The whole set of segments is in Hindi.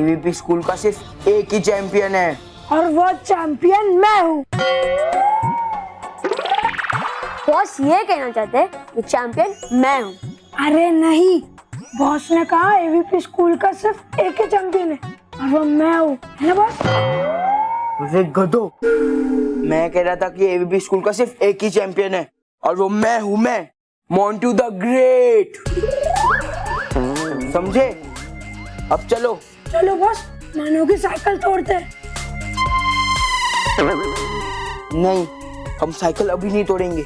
एवीपी स्कूल का सिर्फ एक ही चैंपियन है और वो चैंपियन मैं हूँ। बॉस ये कहना चाहते हैं कि चैंपियन मैं हूँ। अरे नहीं, बॉस ने कहा एवीपी स्कूल का सिर्फ एक ही चैंपियन है और वो मैं हूँ, है ना बॉस? अरे गधो, मैं कह रहा था कि एवीपी स्कूल का सिर्फ एक ही चैंपियन है और वो मैं हूँ, मैं मोंटू द ग्रेट। समझे? अब चलो। चलो बॉस, मानो की साइकिल तोड़ते हैं। नहीं, हम साइकिल अभी नहीं तोड़ेंगे।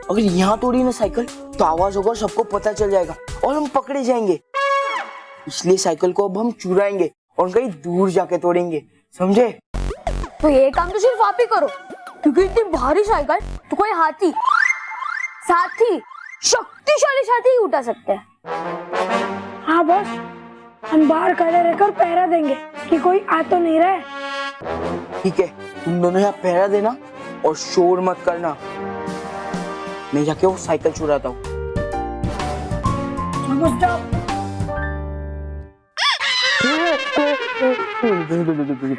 अगर यहाँ तोड़ी ना साइकिल तो आवाज होगा, सबको पता चल जाएगा और हम पकड़े जाएंगे। इसलिए साइकिल को अब हम चुराएंगे और कहीं दूर जाके तोड़ेंगे, समझे? तो ये काम तो सिर्फ आप ही करो, क्योंकि इतनी भारी साइकिल तो कोई हाथी, साथी, शक्तिशाली साथी ही उठा सकते हैं। हाँ बॉस, हम बाहर खड़े रहकर पहरा देंगे कि कोई आ तो नहीं रहा। ठीक है, तुम दोनों यहाँ पहरा देना और शोर मत करना। मैं जाके वो साइकिल चुराता हूँ।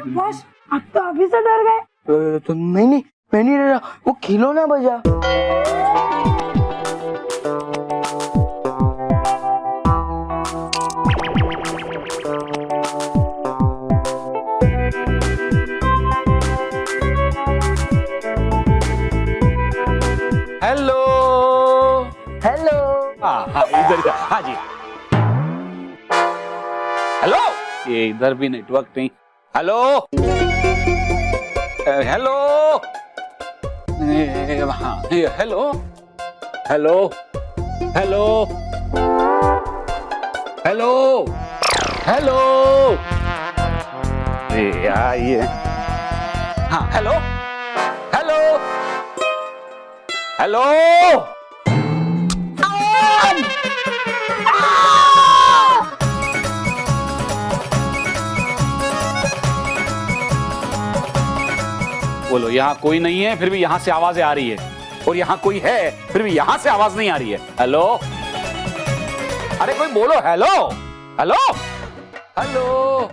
बॉस, अब तो अभी से डर गए। तो नहीं, मैं नहीं डरा, वो खिलौना बजा। Hello hello. हाँ इधर, हाँ जी। हेलो, ये इधर भी नेटवर्क नहीं। हेलो हेलो, हाँ hello hello hello hello hello, ये हाँ हेलो हेलो हेलो। बोलो, यहाँ कोई नहीं है फिर भी यहाँ से आवाजें आ रही है, और यहाँ कोई है फिर भी यहाँ से आवाज नहीं आ रही है। हेलो, अरे कोई बोलो हेलो हेलो हेलो।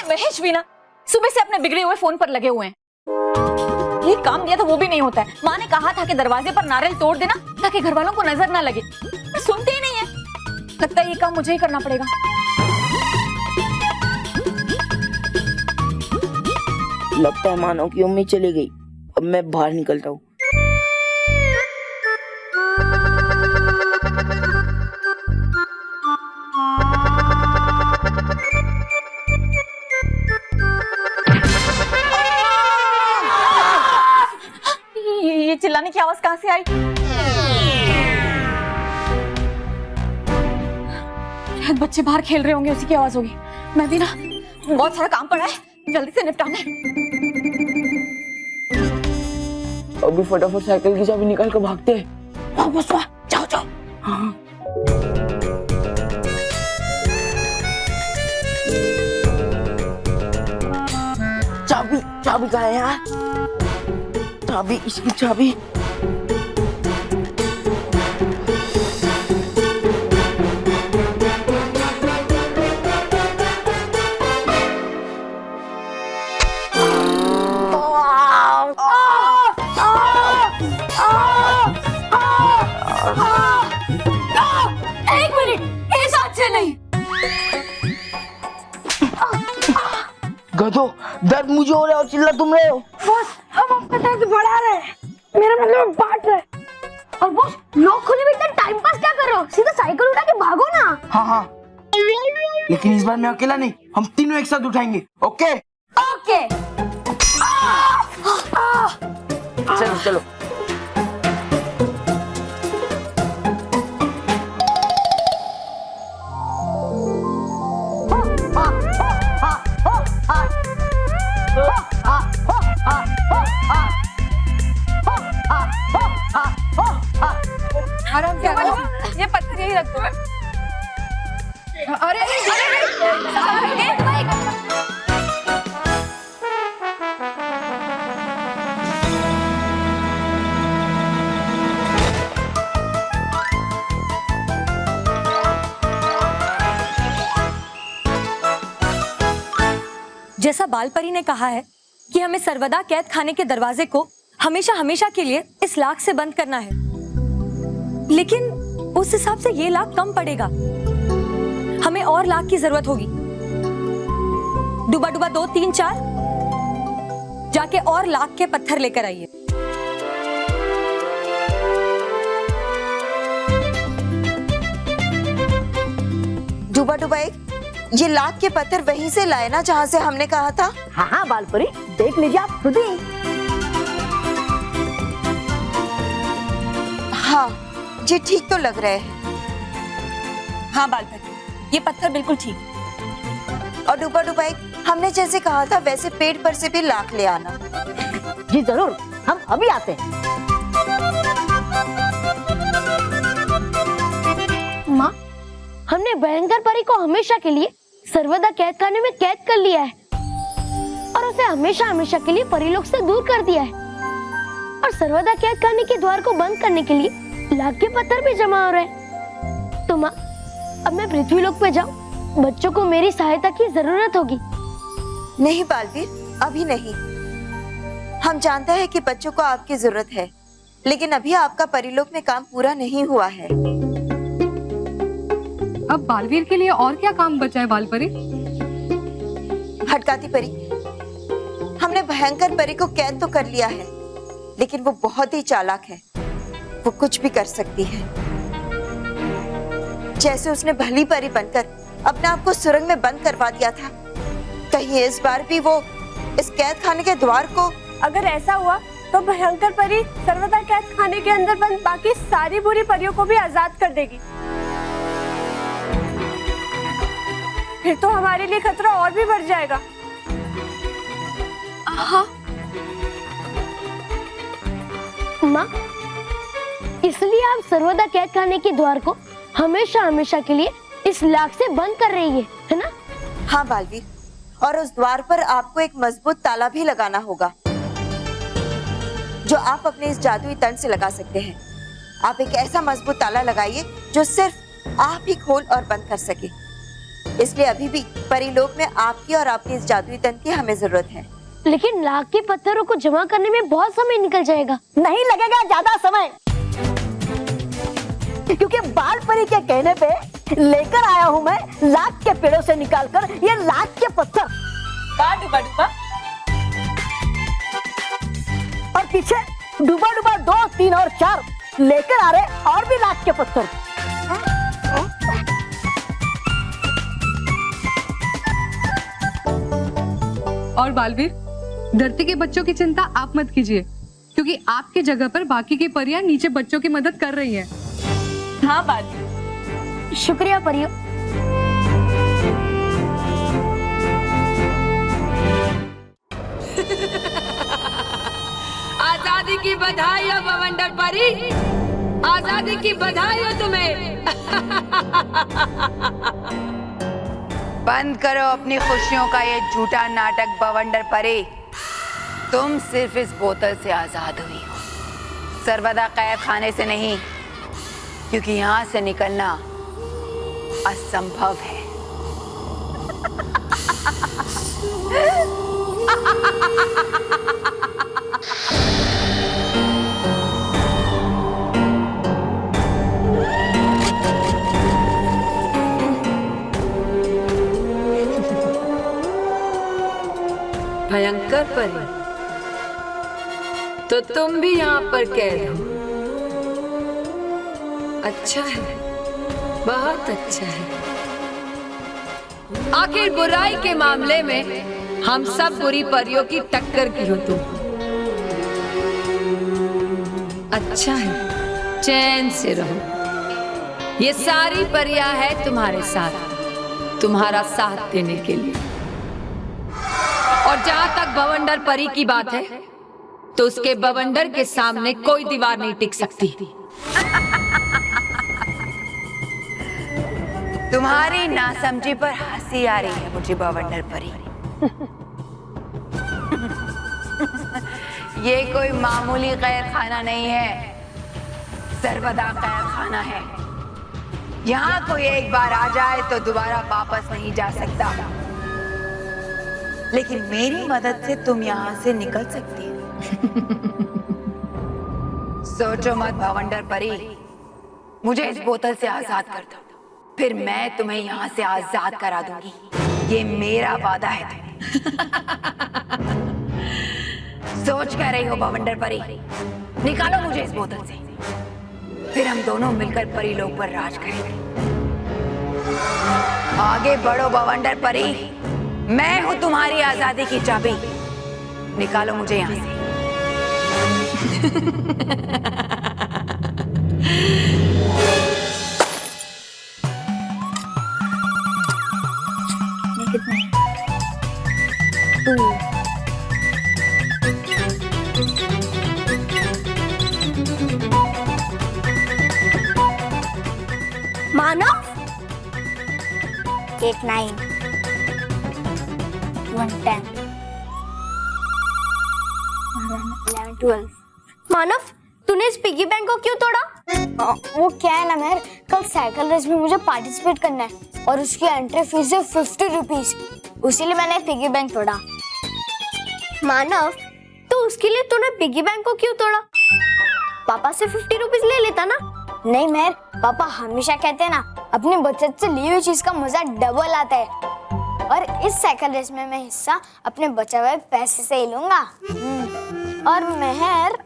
महेश भी ना सुबह से अपने बिगड़े हुए फोन पर लगे हुए हैं। ये काम दिया था वो भी नहीं होता है। माँ ने कहा था कि दरवाजे पर नारियल तोड़ देना ताकि घर वालों को नजर ना लगे, पर सुनते ही नहीं है। लगता है ये काम मुझे ही करना पड़ेगा। लगता है मानो की उम्मीद चली गई। अब मैं बाहर निकलता हूँ। ये चिल्लाने की आवाज कहाँ से आई? शायद बच्चे बाहर खेल रहे होंगे, उसी की आवाज होगी। मैं भी ना बहुत सारा काम पड़ा है, जल्दी से निपटाना है। अभी फटाफट साइकिल की चाबी निकाल कर भागते हैं। वाह बस वाह, जाओ जाओ। हाँ। चाबी चाबी कहाँ है यार? चाबी, इसकी चाबी। एक मिनट, इस हाथ से नहीं। गधो, दर्द मुझे हो रहा है और चिल्ला तुम रहे हो। बॉस, हम अपना दर्द बढ़ा रहे हैं, मेरा मतलब बांट रहे हैं। और बॉस, लोग खुले में इतना टाइम पास क्या कर रहे हो? सीधा साइकिल उठा के भागो ना। हाँ हाँ, लेकिन इस बार मैं अकेला नहीं, हम तीनों एक साथ उठाएंगे। Okay okay. चलो चलो। आराम से ये पत्थर यही रख दो। अरे जैसा बाल परी ने कहा है कि हमें सर्वदा कैद खाने के दरवाजे को हमेशा हमेशा के लिए इस लाख से बंद करना है, लेकिन उस हिसाब से ये लाख कम पड़ेगा। हमें और लाख की जरूरत होगी। डुबा डुबा 2 3 4 जाके और लाख के पत्थर लेकर आइए। डुबा डुबा एक, ये लाख के पत्थर वहीं से लाए ना जहाँ से हमने कहा था? हाँ हाँ बालपरी, देख लीजिए आप खुद ही। हाँ, ये ठीक तो लग रहे हैं। हाँ बाल परी, ये पत्थर बिल्कुल ठीक। और डुबा डुबा एक, हमने जैसे कहा था वैसे पेड़ पर से भी लाख ले आना। जी जरूर, हम अभी आते हैं। माँ, हमने भयंकर परी को हमेशा के लिए सर्वदा कैद खाने में कैद कर लिया है और उसे हमेशा हमेशा के लिए परीलोक से दूर कर दिया है। और सर्वदा कैद खाने के द्वार को बंद करने के लिए लाख के पत्थर भी जमा हो रहे हैं। तो माँ, अब मैं पृथ्वीलोक पे जाऊँ? बच्चों को मेरी सहायता की जरूरत होगी। नहीं बालवीर, अभी नहीं। हम जानते हैं कि बच्चों को आपकी जरूरत है, लेकिन अभी आपका परिलोक में काम पूरा नहीं हुआ है। अब बालवीर के लिए और क्या काम बचा है बालपरी? हटकाती परी, हमने भयंकर परी को कैद तो कर लिया है, लेकिन वो बहुत ही चालाक है। वो कुछ भी कर सकती है। जैसे उसने भली परी बनकर अपने आप को सुरंग में बंद करवा दिया था, कहीं इस बार भी वो इस कैद खाने के द्वार को। अगर ऐसा हुआ तो भयंकर परी सर्वदा कैद खाने के अंदर बंद बाकी सारी बुरी परियों को भी आजाद कर देगी। फिर तो हमारे लिए खतरा और भी बढ़ जाएगा। माँ, इसलिए आप सर्वदा कैद खाने के द्वार को हमेशा हमेशा के लिए इस लाख से बंद कर रही है ना? हाँ बालवीर, और उस द्वार पर आपको एक मजबूत ताला भी लगाना होगा, जो आप अपने इस जादुई तंत्र से लगा सकते हैं। आप एक ऐसा मजबूत ताला लगाइए जो सिर्फ आप ही खोल और बंद कर सके। इसलिए अभी भी परिलोक में आपकी और आपके इस जादुई तंत्र की हमें जरूरत है। लेकिन लाख के पत्थरों को जमा करने में बहुत समय निकल जाएगा। नहीं लगेगा ज्यादा समय, क्योंकि बाल परी के कहने पे लेकर आया हूँ मैं लाख के पेड़ों से निकालकर ये लाख के पत्थर। डुबा डुबा और पीछे डुबा डुबा 2 3 और 4 लेकर आ रहे और भी लाख के पत्थर। और बालवीर, धरती के बच्चों की चिंता आप मत कीजिए, क्योंकि आपकी जगह पर बाकी की परियां नीचे बच्चों की मदद कर रही हैं। हाँ बालवीर, शुक्रिया परियो। आजादी की बधाई हो बवंडर परी, आजादी की बधाई हो तुम्हें। बंद करो अपनी खुशियों का ये झूठा नाटक बवंडर परी। तुम सिर्फ इस बोतल से आजाद हुई हो, सर्वदा कैद खाने से नहीं, क्योंकि यहाँ से निकलना असंभव है। भयंकर परी, तो तुम भी यहाँ पर कैद हो। अच्छा है, बहुत अच्छा है। आखिर बुराई के मामले में हम सब बुरी परियों की टक्कर की हो तुम। अच्छा है, चैन से रहो। ये सारी परियां है तुम्हारे साथ, तुम्हारा साथ देने के लिए। और जहां तक बवंडर परी की बात है, तो उसके बवंडर के सामने कोई दीवार नहीं टिक सकती। तुम्हारी नासमझी पर हंसी आ रही है मुझे बवंडर परी। ये कोई मामूली कैद खाना नहीं है, सर्वदा कैद खाना है। यहाँ कोई एक बार आ जाए तो दोबारा वापस नहीं जा सकता, लेकिन मेरी मदद से तुम यहाँ से निकल सकती हो। सोचो मत बवंडर परी, मुझे इस बोतल से आजाद कर दो, फिर मैं तुम्हें यहाँ से आजाद करा दूंगी। ये मेरा वादा है तुम्हें। सोच क्या रही हो बवंडर परी? निकालो मुझे इस बोतल से, फिर हम दोनों मिलकर परी लोक पर राज करेंगे। आगे बढ़ो बवंडर परी, मैं हूं तुम्हारी आजादी की चाबी। निकालो मुझे यहाँ से। मानव 8 9 1 10 11 12। मानव, तूने इस पिगी बैंक को क्यों तोड़ा? वो क्या है ना मेहर, कल साइकिल रेस में मुझे पार्टिसिपेट करना है और उसकी एंट्री फीस है 50 रुपीज, इसीलिए मैंने पिगी बैंक तोड़ा। मानव, तो उसके लिए तूने पिगी बैंक को क्यों तोड़ा? पापा से 50 रुपीज ले लेता ना। नहीं मेहर, पापा हमेशा कहते हैं ना, अपनी बचत से ली हुई चीज का मजा डबल आता है, और इस साइकिल रेस में मैं हिस्सा अपने बचे हुए पैसे से ही लूंगा। और मेहर,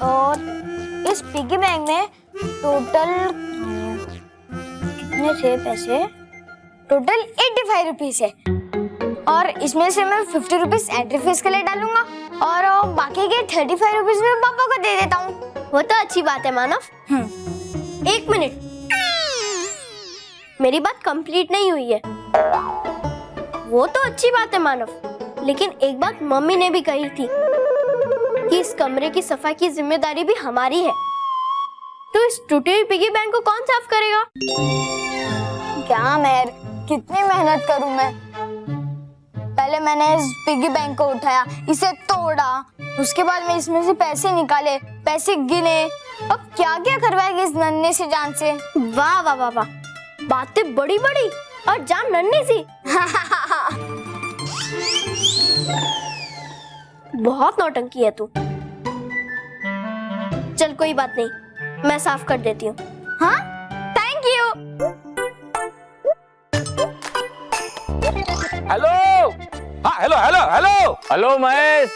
और इस पिगी बैंक में टोटल कितने थे पैसे? टोटल 85 रुपीज है, और इसमें से मैं 50 रुपीज एंट्री फीस के लिए डालूंगा और बाकी के 35 रुपीज में पापा को दे देता हूँ। वो तो अच्छी बात है मानव। एक मिनट, मेरी बात कंप्लीट नहीं हुई है। वो तो अच्छी बात है मानव, लेकिन एक बात मम्मी ने भी कही थी कि इस कमरे की सफाई की जिम्मेदारी भी हमारी है। तो इस टूटी हुई पिगी बैंक को कौन साफ करेगा? क्या मेहर, कितनी मेहनत करूं मैं। पहले मैंने इस पिगी बैंक को उठाया, इसे तोड़ा, उसके बाद मैं इसमें से पैसे निकाले, पैसे गिने, अब क्या क्या करवाएगी इस नन्हे सी जान से। वाह वाह वाह वाह, बातें बड़ी बड़ी और जान नन्ही सी। बहुत नौटंकी है तू। चल कोई बात नहीं, मैं साफ कर देती हूँ। हाँ, थैंक यू। हेलो, हाँ hello hello hello hello Mahesh.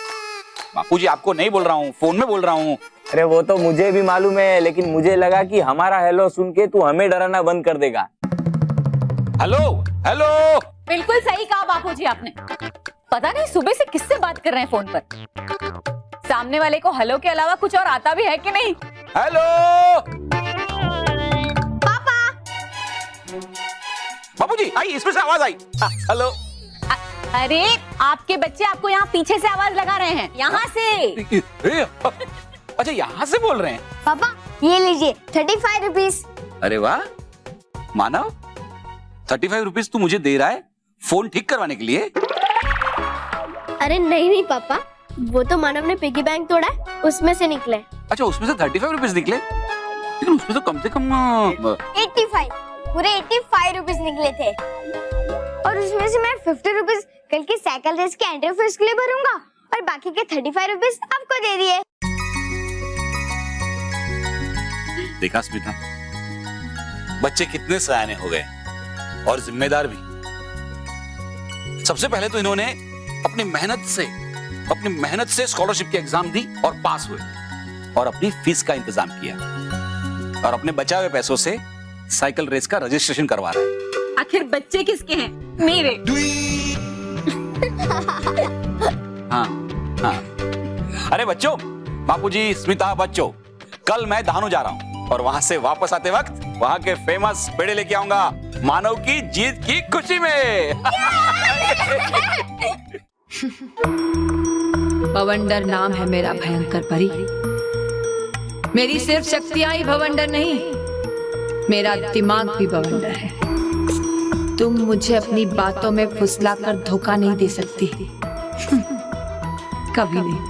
Bapuji आपको नहीं बोल रहा हूँ, फोन में बोल रहा हूँ। अरे वो तो मुझे भी मालूम है, लेकिन मुझे लगा कि हमारा हेलो सुन के तू हमें डराना बंद कर देगा। Hello hello. बिल्कुल सही कहा बापूजी आपने। पता नहीं सुबह से किससे बात कर रहे हैं फोन पर। सामने वाले को हेलो के अलावा कुछ और आता भी है कि नहीं? हेलो पापा। बापूजी आई, इसमें से आवाज आई। हेलो। अरे आपके बच्चे आपको यहाँ पीछे से आवाज लगा रहे हैं, यहाँ से। अच्छा यहाँ से बोल रहे हैं? पापा ये लीजिए 35 रुपीज। अरे वाह मानव, 35 रुपीज तू मुझे दे रहा है फोन ठीक करवाने के लिए? अरे नहीं नहीं पापा, वो तो मानव ने पिगी बैंक तोड़ा है, उसमें से निकले। अच्छा उसमें से 35 रुपीज निकले, लेकिन उसमें तो कम से कम 85, पूरे 85 रुपीज निकले थे, और उसमें से मैं 50 रुपीज कल की साइकिल रेस के एंट्री फीस के लिए भरूंगा, और बाकी के 35 रुपीज आपको दे दिए। देखा स्मिता, बच्चे कितने सयाने हो गए और जिम्मेदार भी। सबसे पहले तो इन्होंने अपनी मेहनत से स्कॉलरशिप की एग्जाम दी और पास हुए, और अपनी फीस का इंतजाम किया, और अपने बचाए हुए पैसों से साइकिल रेस का रजिस्ट्रेशन करवा रहे हैं। आखिर बच्चे किसके हैं? मेरे। हाँ हाँ। अरे बच्चों, बापूजी, स्मिता, बच्चों, कल मैं धानु जा रहा हूँ और वहां से वापस आते वक्त वहां के फेमस पेड़े लेके आऊंगा मानव की जीत की खुशी में। भवंडर नाम है मेरा भयंकर परी। मेरी सिर्फ शक्तियां ही भवंडर नहीं, मेरा दिमाग भी भवंडर है। तुम मुझे अपनी बातों में फुसला कर धोखा नहीं दे सकती। कभी नहीं।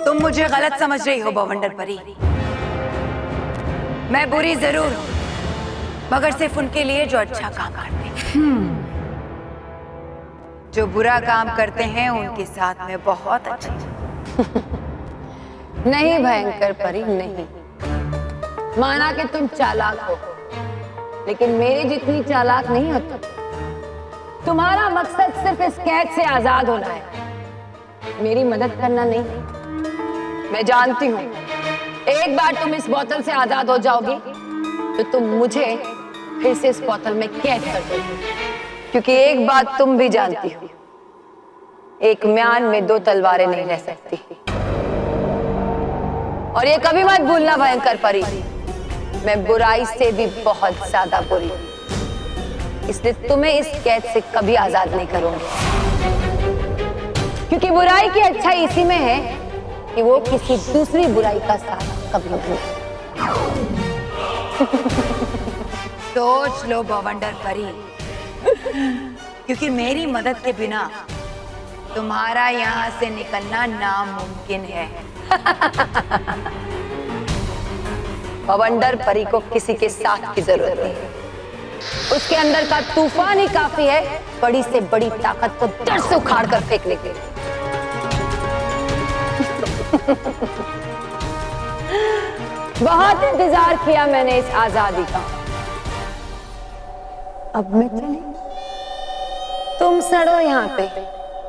तुम मुझे गलत समझ रही हो बवंडर परी। मैं बुरी जरूर हूं, मगर सिर्फ उनके लिए जो अच्छा काम करते हैं। जो बुरा काम करते हैं उनके साथ में बहुत अच्छे। नहीं भयंकर परी, नहीं। माना कि तुम चालाक हो, लेकिन मेरे जितनी चालाक नहीं हो तुम। तुम्हारा मकसद सिर्फ इस कैद से आजाद होना है, मेरी मदद करना नहीं। मैं जानती हूँ एक बार तुम इस बोतल से आजाद हो जाओगी तो तुम मुझे फिर से इस बोतल में कैद कर दोगी, क्योंकि एक बात तुम भी जानती हो, एक म्यान में दो तलवारें नहीं रह सकती। और ये कभी मत भूलना भयंकर परी, मैं बुराई से भी बहुत ज्यादा बुरी हूं, इसलिए तुम्हें इस कैद से कभी आजाद नहीं करूंगी। क्योंकि बुराई की अच्छाई इसी में है कि वो किसी दूसरी बुराई का साथ कभी नहीं। सोच लो बवंडर परी, क्योंकि मेरी मदद के बिना तुम्हारा यहाँ से निकलना नामुमकिन है। बवंडर परी को किसी के साथ की जरूरत नहीं है, उसके अंदर का तूफान ही काफी है बड़ी से बड़ी ताकत को दर से उखाड़ कर फेंकने के लिए। बहुत इंतजार किया मैंने इस आजादी का, अब मैं चली। तुम सड़ो यहाँ पे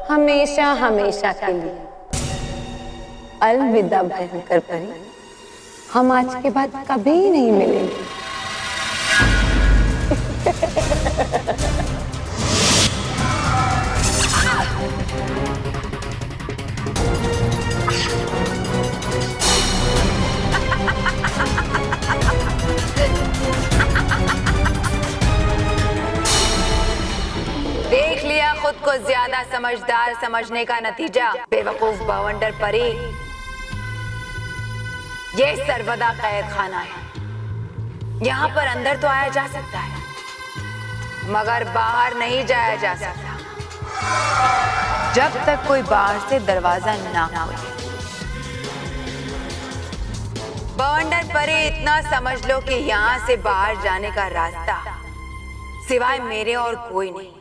हमेशा हमेशा के लिए। अलविदा भयंकर परी, हम आज के बाद कभी नहीं मिलेंगे। देख लिया खुद को ज्यादा समझदार समझने का नतीजा बेवकूफ बवंडर परी। ये सर्वदा कैद खाना है, यहाँ पर अंदर तो आया जा सकता है मगर बाहर नहीं जाया जा सकता जब तक कोई बाहर से दरवाजा ना खोले। बवंडर परी, इतना समझ लो कि यहाँ से बाहर जाने का रास्ता सिवाय मेरे और कोई नहीं।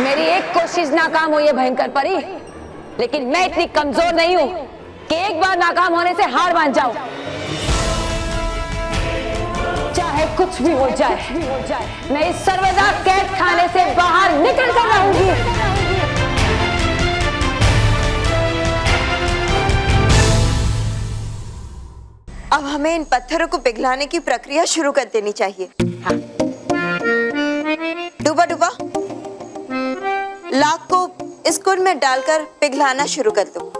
मेरी एक कोशिश नाकाम हुई है भयंकर परी, लेकिन मैं इतनी कमजोर नहीं हूं कि एक बार नाकाम होने से हार मान जाऊं। चाहे कुछ भी हो जाए, मैं इस सर्वदा कैद खाने से बाहर निकल कर रहूंगी। अब हमें इन पत्थरों को पिघलाने की प्रक्रिया शुरू कर देनी चाहिए। हाँ। डूबा डूबा, लाख को इस कुंड में डालकर पिघलाना शुरू कर दो।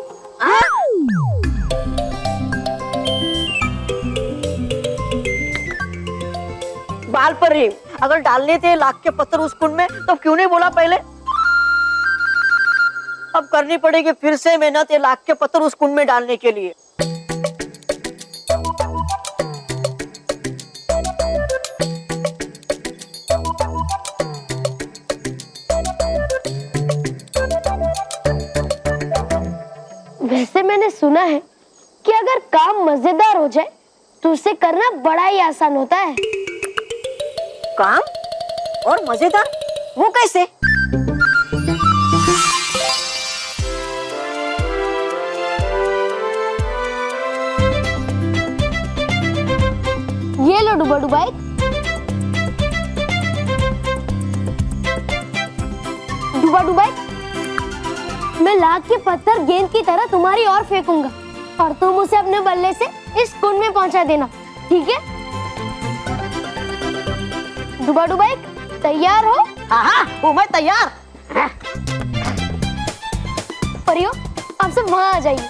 बाल पर ही अगर डालने थे लाख के पत्थर उस कुंड में तो क्यों नहीं बोला पहले? अब करनी पड़ेगी फिर से मेहनत ये लाख के पत्थर उस कुंड में डालने के लिए। वैसे मैंने सुना है कि अगर काम मजेदार हो जाए तो उसे करना बड़ा ही आसान होता है। काम और मजेदार, वो कैसे? ये लो डुबा डुबाई। डुबा डुबाई, मैं लाख के पत्थर गेंद की तरह तुम्हारी ओर फेंकूंगा और तुम उसे अपने बल्ले से इस कुंड में पहुंचा देना, ठीक है? डुबा डुबाई, तैयार हो? हाँ हाँ, वो मैं तैयार। परियो, आप सब वहां आ जाइए।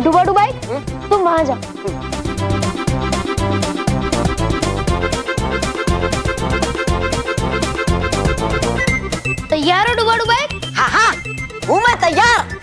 डुबा डुबाई, तुम वहां जाओ। तैयार हो डुबा डुबाई? हाँ हाँ, वो मैं तैयार।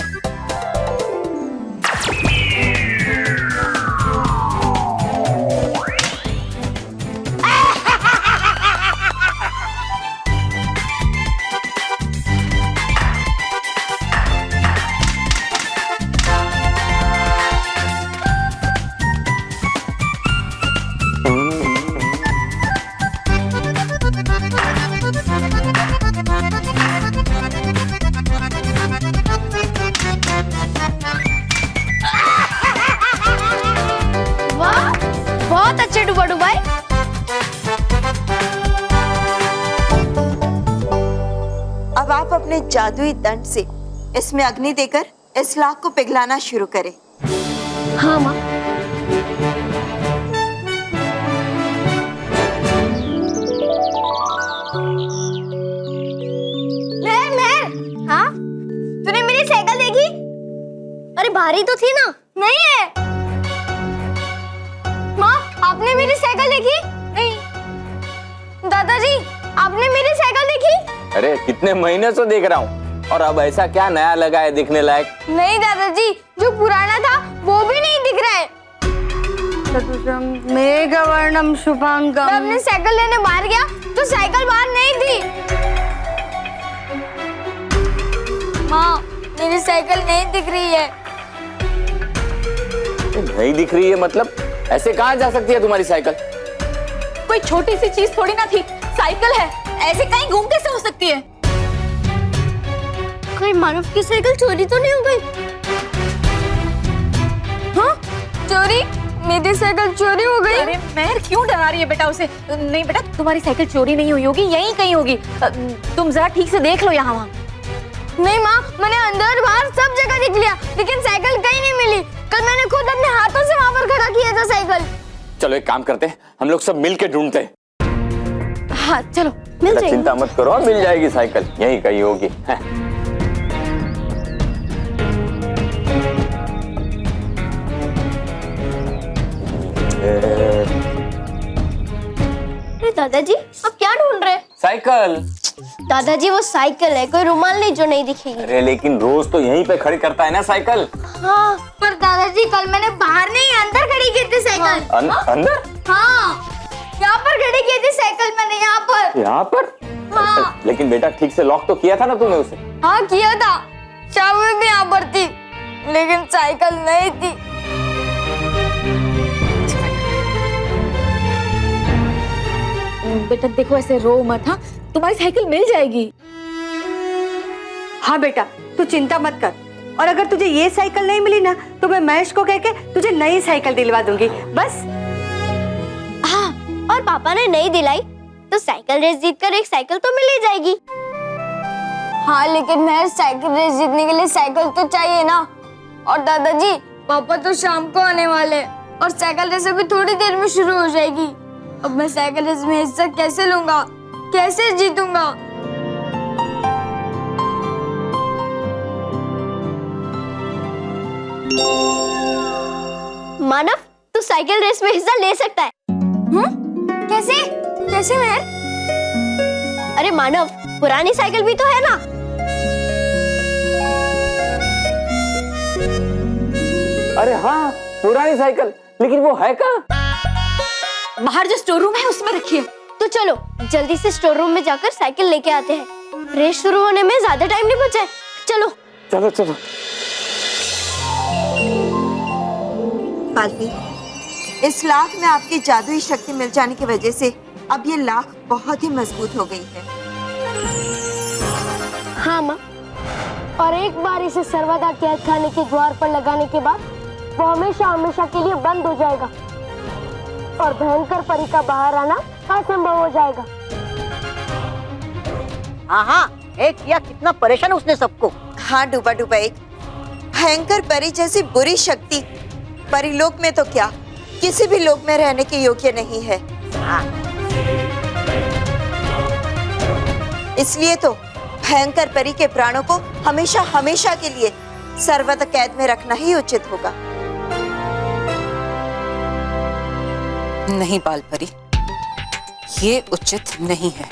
अपने जादुई दंड से इसमें अग्नि देकर इस लाख को पिघलाना शुरू करें। हाँ माँ। हाँ? तूने मेरी साइकिल देखी? अरे भारी तो थी ना? नहीं है। माँ, आपने मेरी साइकिल देखी? नहीं। दादाजी, आपने मेरी साइकिल देखी? अरे कितने महीने से देख रहा हूँ, और अब ऐसा क्या नया लगा है दिखने लायक? नहीं दादाजी, जो पुराना था वो भी नहीं दिख रहा है। मेघवर्णम शुभांगम। मैं अपनी साइकिल लेने बाहर गया तो साइकिल बाहर नहीं थी। माँ, मेरी साइकिल नहीं दिख रही है। नहीं दिख रही है मतलब? ऐसे कहाँ जा सकती है तुम्हारी साइकिल? कोई छोटी सी चीज थोड़ी ना थी, साइकिल है, ऐसे कहीं घूम कैसे हो सकती है? कोई मानव की साइकिल चोरी तो नहीं हो गई? हाँ? चोरी? मेरी साइकिल चोरी हो गई? अरे मेहर क्यों डरा रही है बेटा उसे? नहीं बेटा, तुम्हारी साइकिल चोरी नहीं हुई होगी, यहीं कहीं होगी। तुम जरा ठीक से देख लो यहाँ वहाँ। नहीं माँ, मैंने अंदर बाहर सब जगह देख लिया, लेकिन साइकिल कहीं नहीं मिली। कल मैंने खुद अपने हाथों से वहाँ पर खड़ा किया था साइकिल। चलो एक काम करते हैं, हम लोग सब मिल के ढूंढते हैं। हाँ चलो, मिल जाएगी। चिंता मत करो, मिल जाएगी साइकिल, यहीं कहीं होगी। अरे दादाजी, आप क्या ढूंढ रहे हैं? साइकिल। दादाजी वो साइकिल है, कोई रुमाल नहीं जो नहीं दिखेगी। अरे लेकिन रोज तो यहीं पे खड़ी करता है ना साइकिल। हाँ, पर दादाजी कल मैंने बाहर नहीं अंदर खड़ी की थी साइकिल। अंदर? हाँ, यहाँ पर खड़ी की थी साइकिल मैंने, यहाँ पर। यहाँ पर? हाँ। लेकिन बेटा ठीक से लॉक तो किया था ना तूने उसे? हाँ किया था, चाबी भी यहाँ पर थी, लेकिन साइकिल नहीं थी। बेटा देखो, ऐसे रो मत। हाँ, तुम्हारी साइकिल मिल जाएगी। हाँ बेटा, तू चिंता मत कर, और अगर तुझे ये साइकिल नहीं मिली ना तो मैं महेश को कह के तुझे नई साइकिल दिलवा दूंगी, बस। हाँ, और पापा ने नहीं दिलाई तो साइकिल रेस जीतकर एक साइकिल तो मिल ही जाएगी। हाँ, लेकिन मैं साइकिल रेस जीतने के लिए साइकिल तो चाहिए ना। और दादाजी, पापा तो शाम को आने वाले और साइकिल रेस अभी थोड़ी देर में शुरू हो जाएगी। अब मैं साइकिल रेस में हिस्सा कैसे लूंगा, कैसे जीतूंगा? मानव, तू साइकिल रेस में हिस्सा ले सकता है। कैसे? कैसे मैं? अरे मानव, पुरानी साइकिल भी तो है ना। अरे हाँ, पुरानी साइकिल, लेकिन वो है कहाँ? बाहर जो स्टोर रूम है उसमें रखी है। तो चलो जल्दी से स्टोर रूम में जाकर साइकिल लेके आते हैं। रेस शुरू होने में ज्यादा टाइम नहीं बचा है। चलो चलो चलो। पालवी, इस लाख में आपकी जादुई शक्ति मिल जाने की वजह से अब ये लाख बहुत ही मजबूत हो गई है। हाँ माँ, और एक बार इसे सर्वदा कैद खाने के द्वार पर लगाने के बाद वो हमेशा हमेशा के लिए बंद हो जाएगा और भयंकर परी का बाहर आना असंभव हो जाएगा। हाँ, एक किया कितना परेशान उसने सबको। हाँ डूबा डूबा, एक भयंकर परी जैसी बुरी शक्ति परिलोक में तो क्या, किसी भी लोक में रहने के योग्य नहीं है। इसलिए तो भयंकर परी के प्राणों को हमेशा हमेशा के लिए सर्वदा कैद में रखना ही उचित होगा। नहीं बालपरी, ये उचित नहीं है।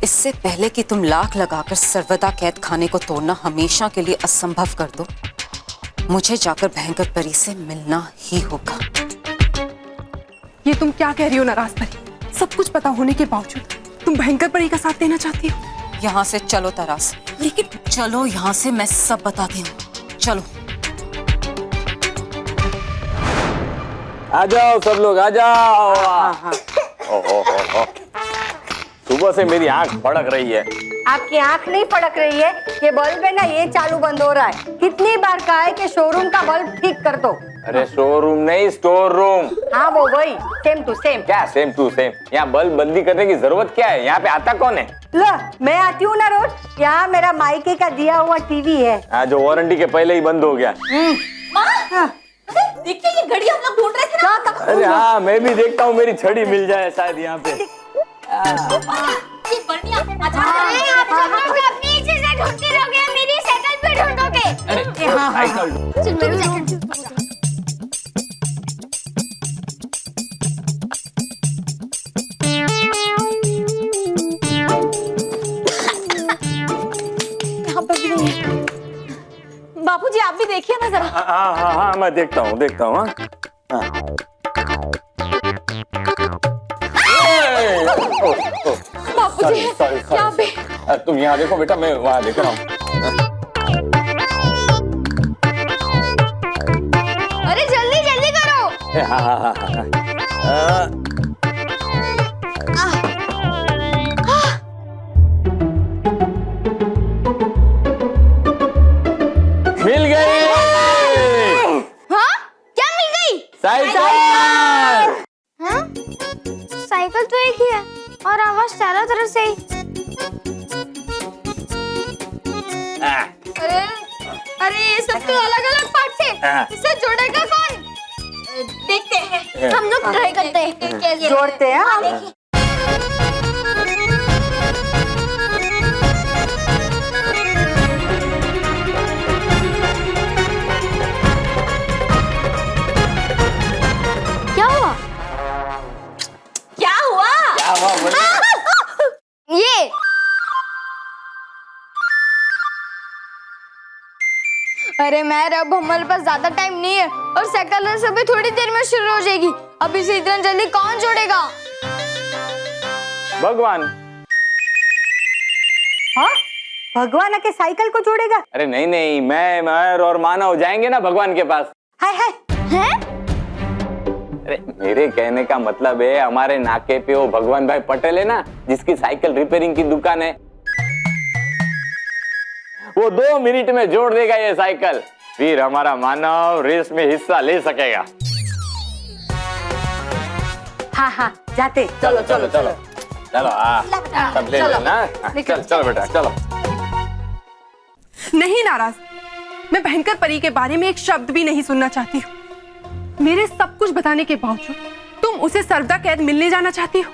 इससे पहले कि तुम लाख लगाकर सर्वदा कैद खाने को तोड़ना हमेशा के लिए असंभव कर दो, मुझे जाकर भयंकर परी से मिलना ही होगा। ये तुम क्या कह रही हो नाराज परी? सब कुछ पता होने के बावजूद तुम भयंकर परी का साथ देना चाहती हो? यहाँ से चलो तरास। लेकिन चलो यहाँ से, मैं सब बताती हूँ। चलो आ जाओ सब लोग, आ जाओ। सुबह से मेरी आंख फड़क रही है। आपकी आंख नहीं फड़क रही है, ये बल्ब है ना, ये चालू बंद हो रहा है। कितनी बार कहा है कि शोरूम का बल्ब ठीक कर दो। अरे शोरूम नहीं, स्टोर रूम। हाँ वो वही, सेम टू सेम। क्या सेम टू सेम? यहाँ बल्ब बंदी करने की जरूरत क्या है? यहाँ पे आता कौन है? लो, मैं आती हूँ ना रोज। यहाँ मेरा मायके का दिया हुआ टीवी है। हाँ, जो वारंटी के पहले ही बंद हो गया। देखिए ये घड़ी हम लोग ढूंढ रहे थे ना। अरे हाँ, मैं भी देखता हूँ मेरी छड़ी मिल जाए शायद यहाँ पे। ये बढ़िया। अरे आप सब लोग अपनी चीजें ढूंढते रहोगे, मेरी साइकिल पे ढूंढोगे। अरे साइकिल चल मैं भी साइकिल बापूजी आप भी देखिए ना जरा। हाँ हाँ हाँ, मैं देखता हूँ बापूजी यहाँ पे। तुम यहाँ देखो बेटा, मैं वहाँ देख रहा हूँ। अरे जल्दी जल्दी करो। हाँ हाँ हाँ हाँ। मिल गई। हाँ क्या मिल गई? साइकिल। हाँ साइकिल तो एक ही है और आवाज चारों तरफ से ही। अरे अरे ये सब तो अलग अलग पार्ट से, इसे जोड़ेगा कौन? देखते हैं, हम लोग ट्राई करते हैं कैसे जोड़ते हैं। हाँ, देखिए। क्या हुआ? क्या हुआ? क्या हुआ बोलिए? ये अरे मैं अब हमारे पास ज्यादा टाइम नहीं है और साइकिल रेस अभी थोड़ी देर में शुरू हो जाएगी। अब इसे इतना जल्दी कौन जोड़ेगा? भगवान। हाँ भगवान आके साइकिल को जोड़ेगा? अरे नहीं नहीं, मैं मर और मानव जाएंगे ना भगवान के पास। हाय हाय। हैं? अरे मेरे कहने का मतलब है, हमारे नाके पे वो भगवान भाई पटेल है ना, जिसकी साइकिल रिपेयरिंग की दुकान है, वो 2 मिनट में जोड़ देगा ये साइकिल। फिर हमारा मानव रेस में हिस्सा ले सकेगा। हाँ हाँ जाते। चलो चलो चलो चलो, सब ले लेना। चल चलो बेटा चलो। नहीं नाराज, मैं भयंकर परी के बारे में एक शब्द भी नहीं सुनना चाहती हूँ। मेरे सब कुछ बताने के बावजूद तुम उसे सर्वदा कैद मिलने जाना चाहती हो।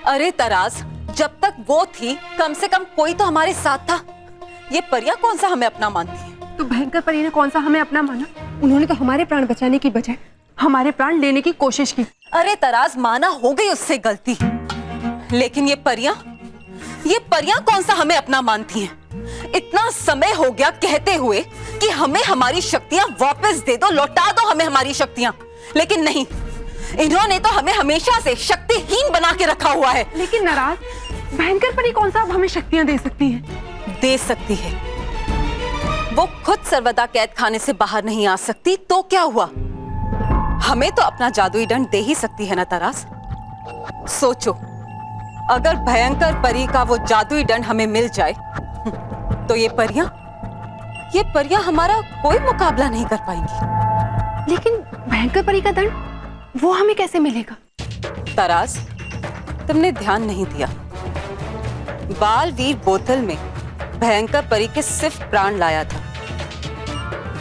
अरे तराज, जब तक वो थी कम से कम कोई तो हमारे साथ था। ये परियां कौन सा हमें अपना मानती है? तो भयंकर परी ने कौन सा हमें अपना माना? उन्होंने तो हमारे प्राण बचाने की बजाय हमारे प्राण लेने की कोशिश की। अरे तराज, माना हो गई उससे गलती, लेकिन ये परियां कौन सा हमें अपना मानती हैं? इतना समय हो गया कहते हुए कि हमें हमारी शक्तियां वापस दे दो, लौटा दो हमें हमारी शक्तियां, लेकिन नहीं, इन्होंने तो हमें हमेशा से शक्तिहीन बना के रखा हुआ है। लेकिन नाराज, भयंकर परी कौन सा अब हमें शक्तियां दे सकती है? दे सकती है। वो खुद सर्वदा कैद खाने से बाहर नहीं आ सकती तो क्या हुआ? हमें तो अपना जादुई दंड दे ही सकती है ना तराज। सोचो, अगर भयंकर परी का वो जादुई दंड हमें मिल जाए तो ये परियां हमारा कोई मुकाबला नहीं कर पाएंगी। लेकिन भयंकर परी का दंड वो हमें कैसे मिलेगा? तराज, तुमने ध्यान नहीं दिया। बालवीर बोतल में भयंकर परी के सिर्फ प्राण लाया था।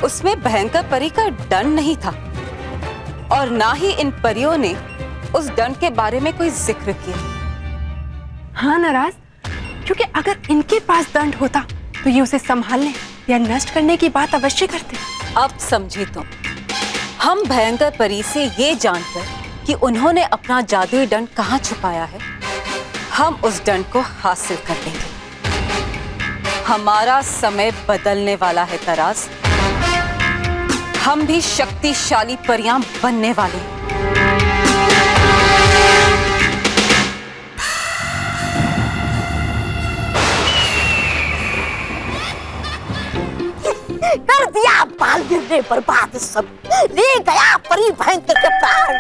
उसमें भयंकर परी का दंड नहीं था और ना ही इन परियों ने उस दंड के बारे में कोई जिक्र किया। हाँ नाराज, क्योंकि अगर इनके पास दंड होता तो ये उसे संभालने या नष्ट करने की बात अवश्य करते। अब समझे तुम। हम भयंकर परी से ये जानकर कि उन्होंने अपना जादुई दंड कहाँ छुपाया है, हम उस दंड को हासिल कर लेंगे। हमारा समय बदलने वाला है तराज। हम भी शक्तिशाली परियां बनने वाले हैं। कर दिया बालवीर ने बर्बाद, सब ले गया परी भयंकर के प्राण।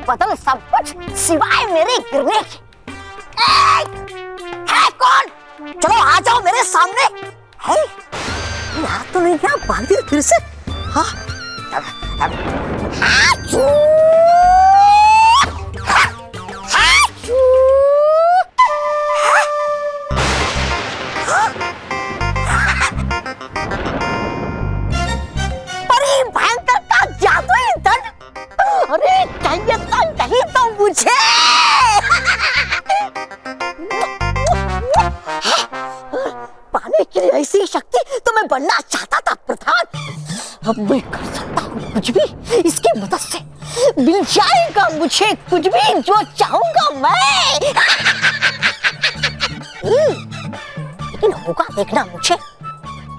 बदल सब कुछ सिवाय मेरे गिरने के। है कौन? चलो आ जाओ मेरे सामने। है याद तो नहीं क्या भाग दी फिर से? हाँ परी भयंकर का जादुई दंड। अरे चाहिए तो नहीं तो मुझे। पाने के लिए ऐसी शक्ति तो मैं बनना चाहता था प्रधान। अब मैं कर सकता हूँ कुछ भी इसकी मदद से। मिल जाएगा मुझे कुछ भी जो चाहूंगा मैं। लेकिन होगा देखना मुझे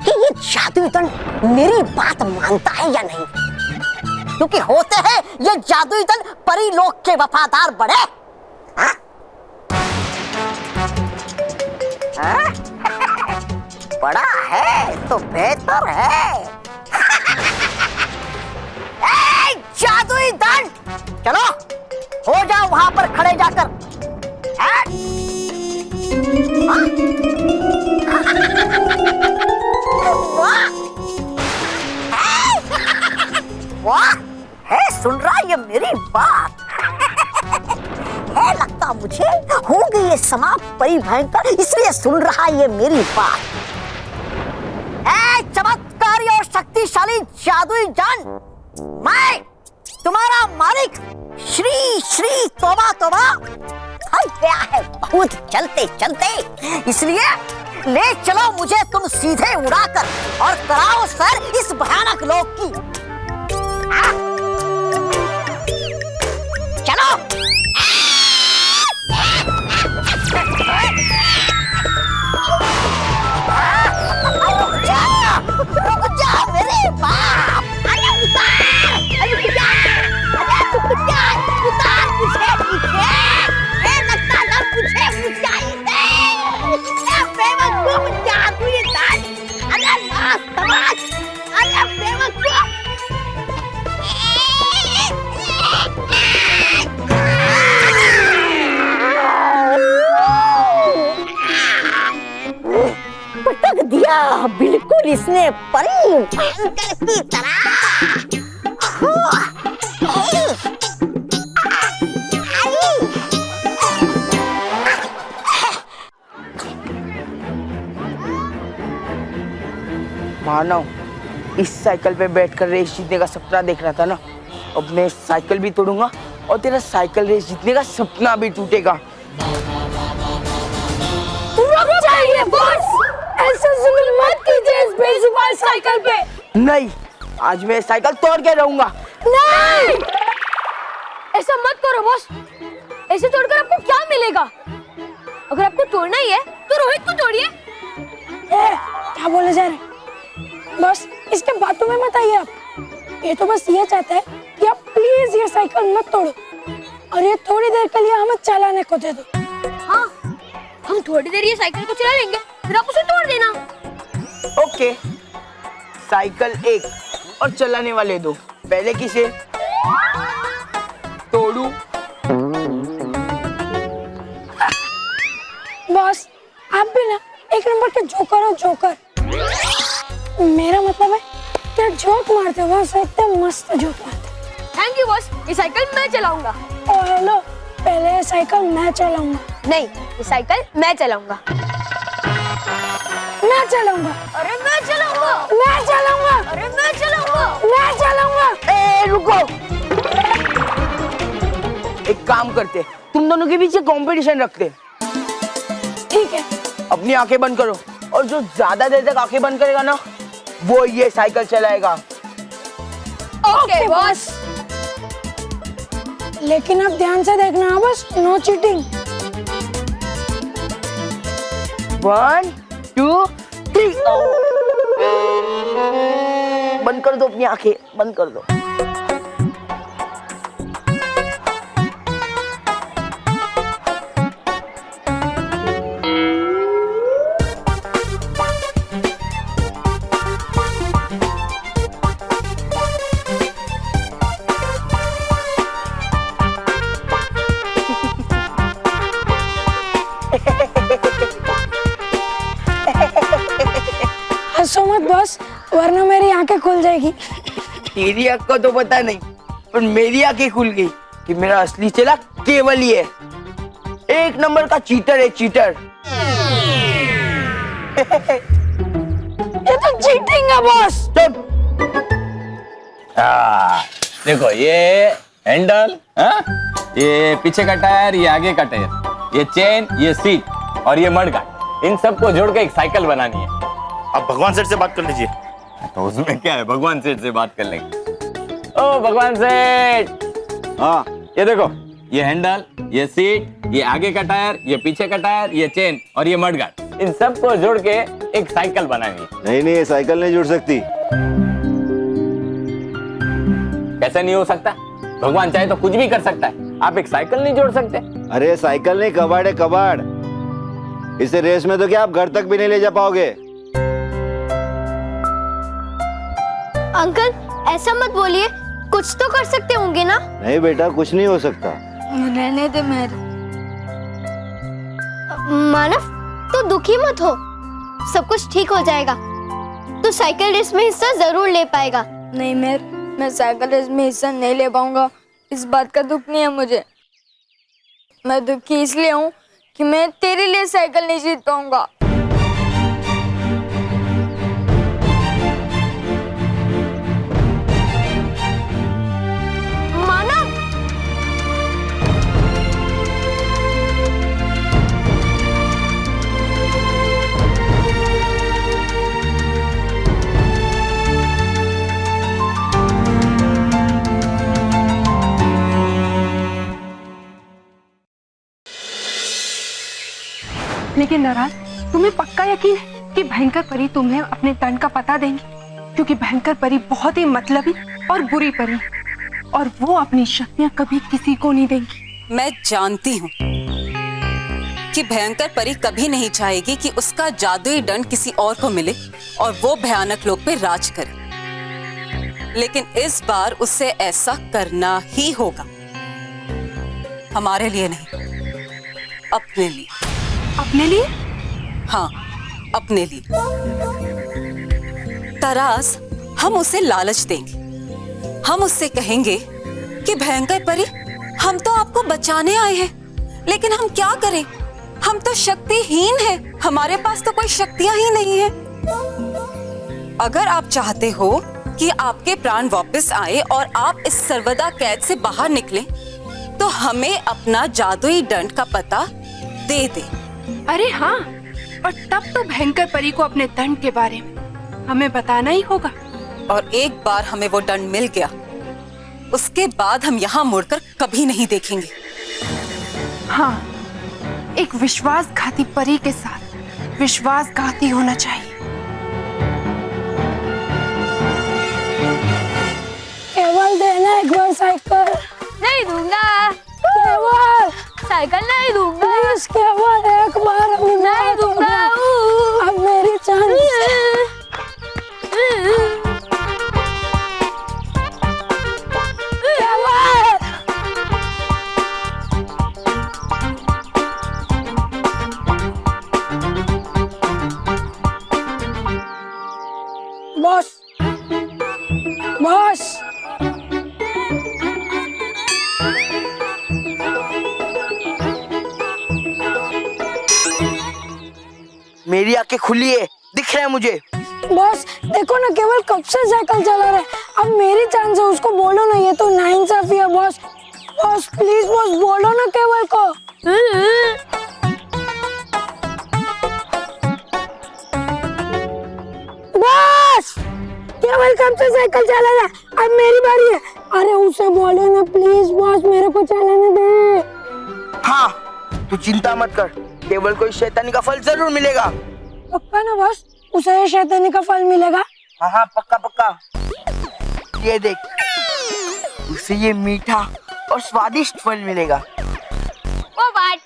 कि ये जादुई दंड मेरी बात मानता है या नहीं, क्योंकि होते हैं ये जादुई दंड परी लोक के वफादार बड़े। हाँ? हाँ? बड़ा है तो बेहतर है। जादुई दंड, चलो हो जाओ वहां पर खड़े जाकर। वाह है, सुन रहा ये मेरी बात है। लगता मुझे होगी ये समाप्त परी भयंकर, इसलिए सुन रहा ये मेरी बात। चमत्कारी और शक्तिशाली जादुई दंड, मैं तुम्हारा मालिक श्री श्री तोबा तोबा थक गया है बहुत चलते चलते, इसलिए ले चलो मुझे तुम सीधे उड़ाकर और कराओ सर इस भयानक लोक की। चलो रुक जा मेरे बाप। अरे उतार मुझे पीछे। लगता ना मुझे ऊंचाई दे। बेवकूफ जादुई दंड। अरे नाश तमाश। अरे बेवकूफ। पटक दिया बिल्कुल इसने परी भयंकर की तरह। मानव, इस साइकिल पे बैठकर रेस जीतने का सपना देख रहा था ना, अब मैं साइकिल भी तोड़ूंगा और तेरा साइकिल रेस जीतने का सपना भी टूटेगा। रुक जाइए बॉस, ऐसा जुल्म मत कीजिए इस बेजुबान साइकिल पे। नहीं, आज मैं साइकिल तोड़ के रहूंगा। नहीं, ऐसा मत करो बॉस। ऐसे तोड़कर आपको क्या मिलेगा? अगर आपको तोड़ना ही है तो रोहित को तोड़िए। क्या बोले जा रहे बॉस? इसके बातों में मत आइए आप। ये तो बस ये चाहता है कि आप प्लीज ये साइकिल मत तोड़ो और ये थोड़ी देर के लिए हमें चलाने को दे दो। हाँ, हम थोड़ी देर ये साइकिल को चला लेंगे, फिर आप उसे तोड़ देना। ओके, साइकिल एक और चलाने वाले दो। पहले किसे तोड़ू? बॉस आप भी ना एक नंबर के जोकर हो, जोकर। मेरा मतलब है क्या जोक मारते हो, एकदम मस्त जोक मारते। थैंक यू बॉस, ये साइकिल मैं चलाऊंगा। ओ हेलो, पहले ये साइकिल मैं चलाऊंगा। नहीं, ये साइकिल मैं चलाऊंगा। मैं चलाऊंगा। अरे मैं चलाऊंगा। मैं चलाऊंगा। अरे मैं चलाऊंगा। मैं चलाऊंगा। ए रुको, एक काम करते, तुम दोनों के बीच कंपटीशन रखते। ठीक है, अपनी आंखें बंद करो और जो ज्यादा देर तक आंखें बंद करेगा ना, वो ये साइकिल चलाएगा। Okay boss. लेकिन अब ध्यान से देखना बस, नो चीटिंग। 1 2 3 बंद कर दो अपनी आंखें, बंद कर दो। वरना मेरी आंखें खुल जाएगी। तेरी आंख को तो पता नहीं, पर मेरी आंखें खुल गई कि मेरा असली चेला केवल ही है। एक नंबर का चीटर है, चीटर। ये तो चीटिंग है बॉस। देखो ये हैंडल, ये पीछे का टायर, ये आगे का टायर, ये चेन, ये सीट और ये मडगार्ड, इन सबको जोड़ के एक साइकिल बनानी है। अब भगवान सेठ से बात कर लीजिए। तो उसमें क्या है, भगवान सेठ से बात कर लेंगे। ओ भगवान सेठ, हाँ ये देखो, ये हैंडल, ये सीट, ये आगे का टायर, ये पीछे का टायर, ये चेन और ये मडगार्ड, इन सबको जोड़ के एक साइकिल बनानी है। नहीं, ये साइकिल नहीं जुड़ सकती। कैसे नहीं हो सकता? भगवान चाहे तो कुछ भी कर सकता है, आप एक साइकिल नहीं जोड़ सकते? अरे साइकिल नहीं, कबाड़ है, कबाड़। इसे रेस में तो क्या आप घर तक भी नहीं ले जा पाओगे। अंकल ऐसा मत बोलिए, कुछ तो कर सकते होंगे ना। नहीं बेटा, कुछ नहीं हो सकता। रहने दे मेरे। मानव तू दुखी मत हो, सब कुछ ठीक हो जाएगा। तू साइकिल रेस में हिस्सा जरूर ले पाएगा। नहीं मैं साइकिल रेस में हिस्सा नहीं ले पाऊंगा, इस बात का दुख नहीं है मुझे। मैं दुखी इसलिए हूँ कि मैं तेरे लिए साइकिल नहीं जीत पाऊंगा। मानव लेकिन नाराज, तुम्हें पक्का यकीन है कि भयंकर परी तुम्हें अपने दंड का पता देंगी? क्योंकि भयंकर परी बहुत ही मतलबी और बुरी परी है, और वो अपनी शक्तियां कभी किसी को नहीं देंगी। मैं जानती हूँ कि भयंकर परी कभी नहीं चाहेगी कि उसका जादुई दंड किसी और को मिले और वो भयानक लोक पे राज करे। लेकिन इस बार उसे ऐसा करना ही होगा, हमारे लिए नहीं, अपने लिए। अपने लिए? हाँ, अपने लिए। तरास, हम उसे लालच देंगे। हम उससे कहेंगे कि भयंकर परी, हम तो आपको बचाने आए हैं, लेकिन हम क्या करें? हम तो शक्तिहीन हैं, हमारे पास तो कोई शक्तियां ही नहीं है। अगर आप चाहते हो कि आपके प्राण वापस आए और आप इस सर्वदा कैद से बाहर निकलें, तो हमें अपना जादुई दंड का पता दे दे। अरे हाँ, और तब तो भयंकर परी को अपने दंड के बारे में हमें बताना ही होगा। और एक बार हमें वो दंड मिल गया, उसके बाद हम यहाँ मुड़कर कभी नहीं देखेंगे। हाँ, एक विश्वासघाती परी के साथ विश्वासघाती होना चाहिए। केवल देना एक बार साइकिल। नहीं दूंगा। केवल साइकिल नहीं दूंगा। प्लीज केवल एक बार नहीं दूंगा। अब मेरी चांस। बॉस बॉस मेरी आंखें खुली है, दिख रहा है मुझे। बॉस देखो ना, केवल कब से साइकिल चला रहा है, अब मेरी चांस है, उसको बोलो ना, ये तो नाइंसाफी है बॉस। बॉस प्लीज बॉस, बोलो ना केवल को। बॉस केवल कब से साइकिल चला रहा है, अब मेरी बारी है। अरे उसे बोलो ना प्लीज बॉस, मेरे को चलाने दे। हाँ, तू चिंता मत कर, केवल को इस शैतानी का फल जरूर मिलेगा। पक्का ना बॉस, उसे ये शैतानी का फल मिलेगा? हाँ हाँ, पक्का पक्का। ये देख, उसे ये मीठा और स्वादिष्ट फल मिलेगा। वो बात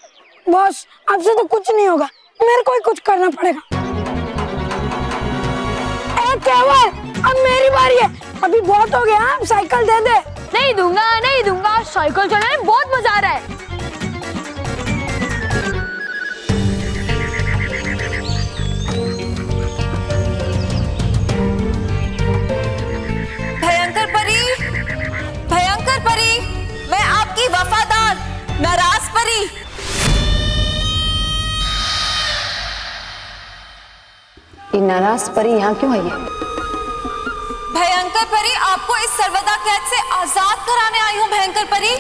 बॉस, आपसे तो कुछ नहीं होगा, मेरे को ही कुछ करना पड़ेगा। ए केवल, अब मेरी बारी है, अभी बहुत हो गया, अब साइकिल दे दे। नहीं दूंगा, नहीं दूंगा, साइकिल चलाने में बहुत मजा आ रहा है। नाराज परी यहाँ क्यों आई है? भयंकर परी, आपको इस सर्वदा कैद से आजाद कराने आई हूँ भयंकर परी।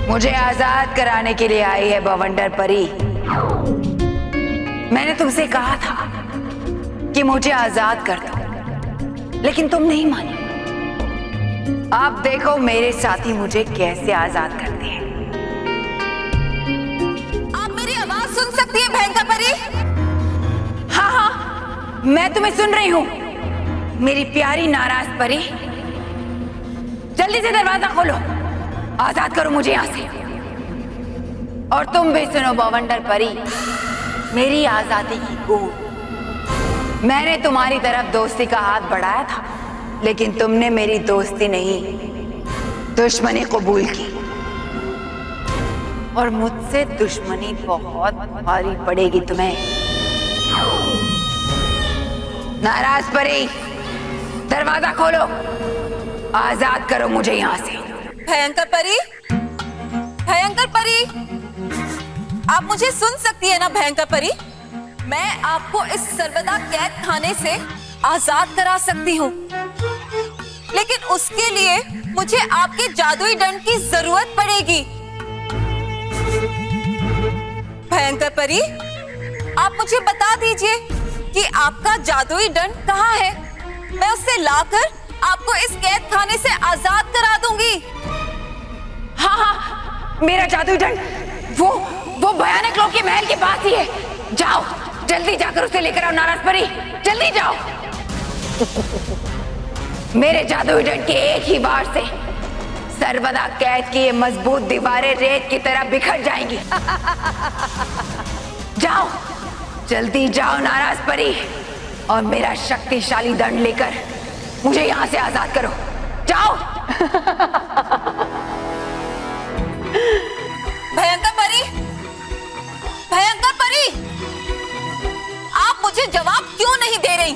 मुझे आजाद कराने के लिए आई है बवंडर परी। मैंने तुमसे कहा था कि मुझे आजाद कर दो, लेकिन तुम नहीं मानी। आप देखो मेरे साथी मुझे कैसे आजाद करते हैं। आप मेरी आवाज सुन सकती है भयंकर परी? हाँ हाँ, मैं तुम्हें सुन रही हूँ मेरी प्यारी नाराज परी। जल्दी से दरवाजा खोलो, आजाद करो मुझे यहाँ से। और तुम भी सुनो बवंडर परी, मेरी आजादी की गूंज। मैंने तुम्हारी तरफ दोस्ती का हाथ बढ़ाया था, लेकिन तुमने मेरी दोस्ती नहीं दुश्मनी कबूल की, और मुझसे दुश्मनी बहुत भारी पड़ेगी तुम्हें। नाराज परी, दरवाजा खोलो, आजाद करो मुझे यहाँ से। भयंकर परी, भयंकर परी, आप मुझे सुन सकती है ना भयंकर परी? मैं आपको इस सर्वदा कैद खाने से आजाद करा सकती हूँ, लेकिन उसके लिए मुझे आपके जादुई दंड की जरूरत पड़ेगी। भयंकर परी, आप मुझे बता दीजिए कि आपका जादुई दंड कहाँ है। मैं उसे लाकर आपको इस कैद खाने से आजाद करा दूंगी। हाँ हाँ, मेरा जादुई दंड वो भयानक लोग के महल के पास ही है। जाओ, जल्दी जाकर उसे लेकर आओ नाराज परी, जल्दी जाओ। मेरे जादुई दंड के एक ही बार से सर्वदा कैद की ये मजबूत दीवारें रेत की तरह बिखर जाएंगी। जाओ, जल्दी जाओ नाराज परी, और मेरा शक्तिशाली दंड लेकर मुझे यहाँ से आजाद करो। जाओ। भयंकर परी, भयंकर परी, आप मुझे जवाब क्यों नहीं दे रही?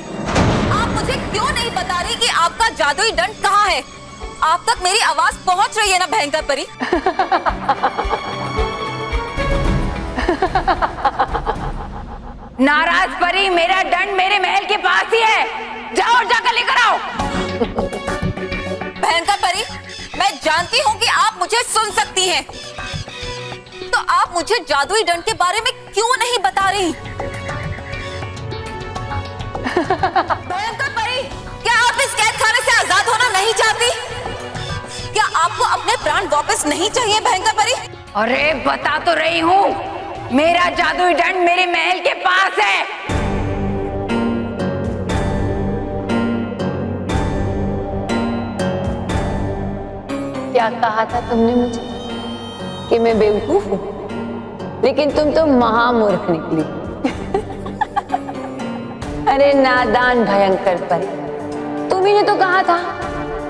आप मुझे क्यों नहीं बता रही कि आपका जादुई दंड कहाँ है? आप तक मेरी आवाज पहुंच रही है ना भयंकर परी? नाराज परी, मेरा दंड मेरे महल के पास ही है। जाओ और जाकर लेकर आओ। भयंकर परी, मैं जानती हूँ कि आप मुझे सुन सकती हैं, तो आप मुझे जादुई दंड के बारे में क्यों नहीं बता रही? भयंकर परी, क्या आप इस कैद खाने से आजाद होना नहीं चाहती? क्या आपको अपने प्राण वापस नहीं चाहिए भयंकर परी? अरे बता तो रही हूँ, मेरा जादुई दंड मेरे महल के पास है। क्या कहा था तुमने मुझे कि मैं बेवकूफ हूँ, लेकिन तुम तो महामूर्ख निकली। अरे नादान भयंकर परी, तुम्ही ने तो कहा था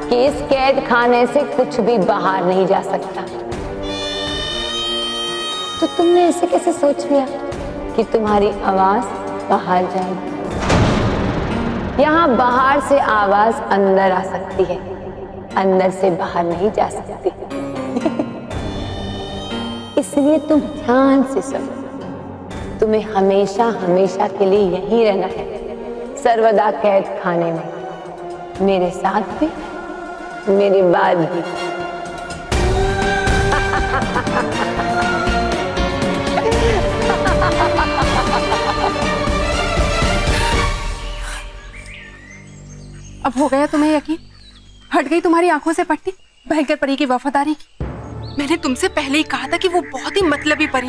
कि इस कैद खाने से कुछ भी बाहर नहीं जा सकता, तो तुमने ऐसे कैसे सोच लिया कि तुम्हारी आवाज बाहर जाएगी? यहाँ बाहर से आवाज अंदर आ सकती है, अंदर से बाहर नहीं जा सकती। इसलिए तुम ध्यान से सुनो, तुम्हें हमेशा हमेशा के लिए यहीं रहना है, सर्वदा कैद खाने में, मेरे साथ भी, मेरे बाद भी। अब हो गया तुम्हें यकीन? हट गई तुम्हारी आंखों से पट्टी भयंकर परी की वफादारी की? मैंने तुमसे पहले ही कहा था कि वो बहुत ही मतलबी परी।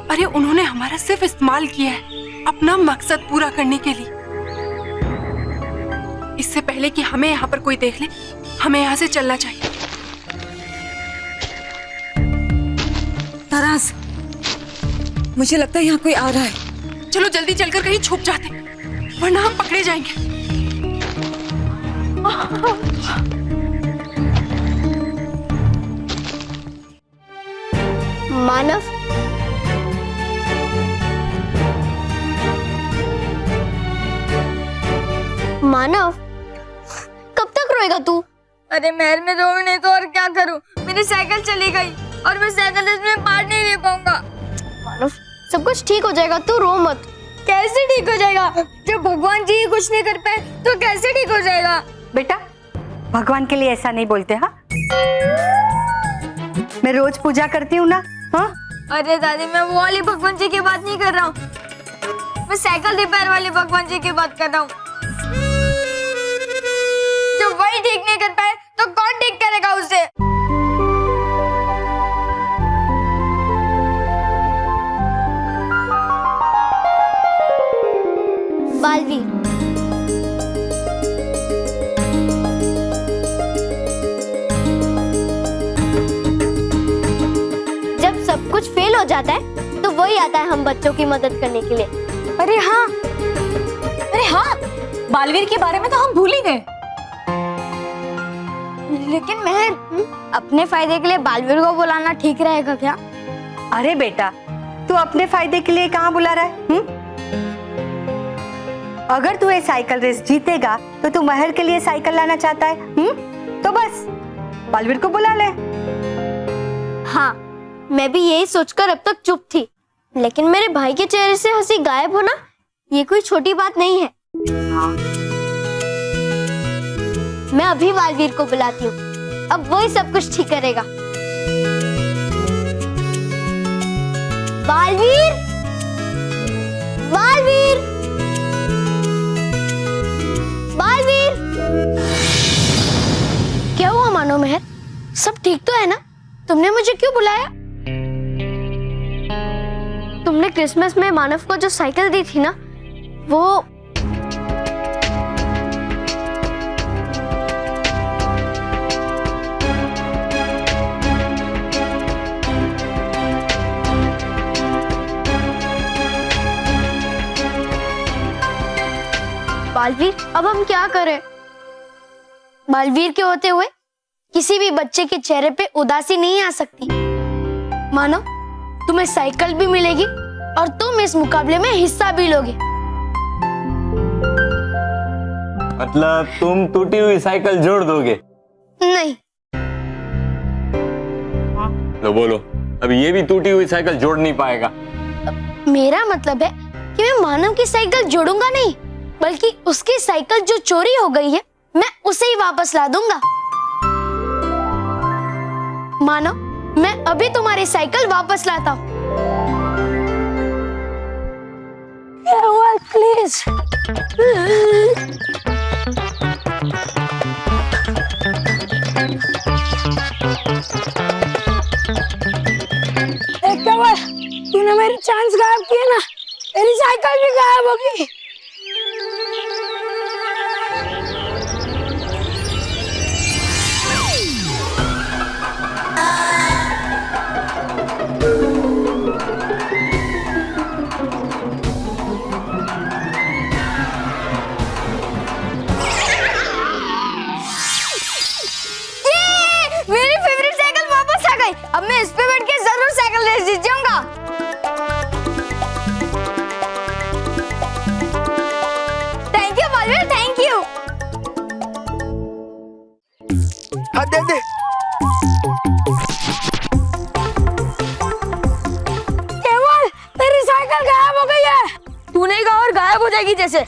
अरे उन्होंने हमारा सिर्फ इस्तेमाल किया है अपना मकसद पूरा करने के लिए। इससे पहले कि हमें यहाँ पर कोई देख ले, हमें यहाँ से चलना चाहिए। नाराज, मुझे लगता है यहाँ कोई आ रहा है। चलो जल्दी चलकर कहीं छुप जाते, वरना हम पकड़े जाएंगे। मानव, मानव, कब तक रोएगा तू? अरे महल में रोऊं नहीं तो और क्या करूं? मेरी साइकिल चली गई और मैं साइकिल इसमें पार्ट नहीं ले पाऊंगा। मानव, सब कुछ ठीक हो जाएगा, तू रो मत। कैसे ठीक हो जाएगा? जब भगवान जी ही कुछ नहीं कर पाए तो कैसे ठीक हो जाएगा? बेटा भगवान के लिए ऐसा नहीं बोलते। हाँ मैं रोज पूजा करती हूँ ना। हाँ अरे दादी मैं वो वाली भगवान जी की बात नहीं कर रहा हूँ, मैं साइकिल रिपेयर वाले भगवान जी की बात कर रहा हूँ। जब वही ठीक नहीं कर पाए तो कौन ठीक करेगा उसे? बालवीर, जब सब कुछ फेल हो जाता है तो वही आता है हम बच्चों की मदद करने के लिए। अरे हाँ, बालवीर के बारे में तो हम भूल ही गए। लेकिन मैं अपने फायदे के लिए बालवीर को बुलाना ठीक रहेगा क्या? अरे बेटा तू अपने फायदे के लिए कहाँ बुला रहा है? अगर तू ये साइकिल रेस जीतेगा तो तू महर के लिए साइकिल लाना चाहता है। तो बस बालवीर को बुला ले। हाँ मैं भी यही सोचकर अब तक चुप थी, लेकिन मेरे भाई के चेहरे से हंसी गायब होना ये कोई छोटी बात नहीं है। मैं अभी बालवीर को बुलाती हूँ, अब वही सब कुछ ठीक करेगा। बालवीर, बालवीर, बालवीर। क्या हुआ मानो मेहर, सब ठीक तो है ना? तुमने मुझे क्यों बुलाया? तुमने क्रिसमस में मानव को जो साइकिल दी थी ना, वो बालवीर अब हम क्या करें? बालवीर के होते हुए किसी भी बच्चे के चेहरे पे उदासी नहीं आ सकती। मानो तुम्हें साइकिल भी मिलेगी और तुम इस मुकाबले में हिस्सा भी लोगे। मतलब तुम टूटी हुई साइकिल जोड़ दोगे? नहीं। लो बोलो, अब ये भी टूटी हुई साइकिल जोड़ नहीं पाएगा। मेरा मतलब है कि मैं मानव की साइकिल जोड़ूंगा नहीं, बल्कि उसकी साइकिल जो चोरी हो गई है मैं उसे ही वापस ला दूंगा। मानो मैं अभी तुम्हारी साइकिल वापस लाता हूँ। प्लीज तूने मेरी चांस गायब किया ना, मेरी साइकिल भी गायब होगी। मेरी फेवरेट साइकिल वापस आ गई। अब मैं इस पे बैठ के जरूर साइकिल रेस जीत जाऊंगा। Thank you Baalveer, thank you. हाँ दे दे। केवल तेरी साइकिल गायब हो गई है। तूने कहा और गायब हो जाएगी जैसे।